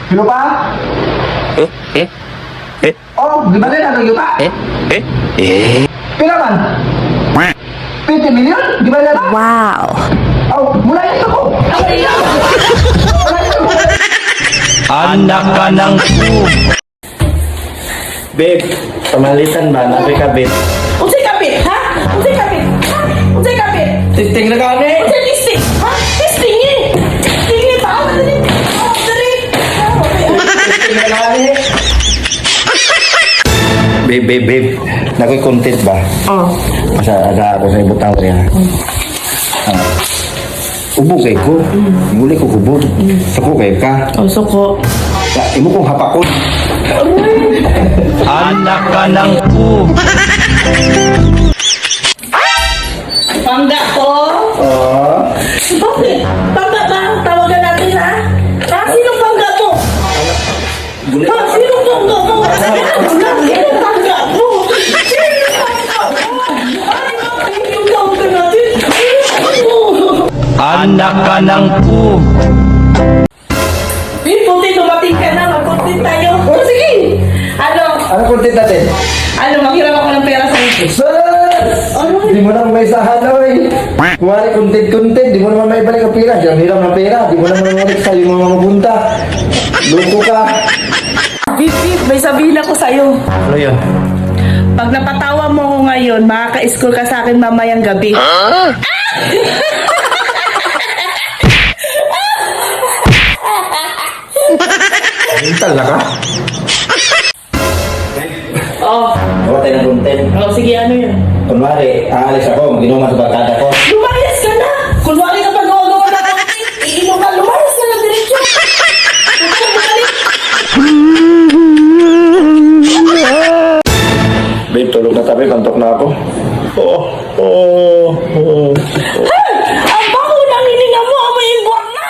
Kilo pa? Oh, gimana na ang yuta? Pila man? 20 million? Gimana na? Wow. Oh, mula yun ako. Anak ka ng Babe, pamalitan ba? Nabi ka, babe. Unsay kapit, ha? Unsay kapit? Ha? Unsay kapit? Tisting na kami! Unsay listing? Ha? Listing eh! Listing eh! Tao na dali! Tao na dali! Tisting na kami! Babe. Nakoy content ba? Oh. Masa ada ako sa ibutang ko yan. Ubog kay ko. Muli ko kubog. Sako kay ka. Oh, suko. Imo kong hapakon. anak ka ng Pangga ko? Oh. Bakit? Pangga ba? Tawagan natin, ha? Ha? Sinong pangga mo? Ha? Sinong pangga mo? Sinong pangga mo? Ay, bakit yung tawagan natin? anak ka ng Puti, dumating ka na. Mag-content tayo. Oh, sige. Ano content natin? Manghiram ako ng pera sa iyo. Ano? Di mo naman may sahan, oy. Kuwari content, di mo naman may balik ang pera. Diyan hiram ng pera. Di mo naman mabalik sa yung mga mapunta. Loko ka. Bip, may sabihin ako sa'yo. Ano yun? Pag napatawa mo ko ngayon, makaka-school ka sa akin mamayang gabi. Mental na ka? Oh, Gawa tayo ng content. oh, sige, ano yun? Kunwari, aalis ako, mag-inuman sa barkada ko. Lumayas ka na! Kunwari ka pa gawa na konti, iinom ka, lumayas ka na diretso! Babe, tulog na tabi, kantok na ako. Ang bango ng hininga mo, amoy imbuan na!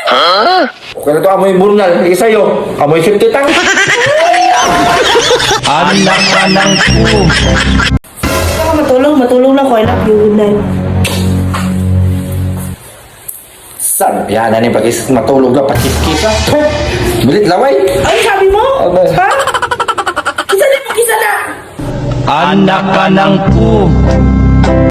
Okay na to, amoy burnal. Isa sa'yo, amoy safety tank. anak ka ng Matulog lang ko, I love you, good night. San? Yan na ni pagkis matulog na pakis-kisa. Bilit laway. Ay, sabi mo? Aba. Ha? Kisa na! anak ka ng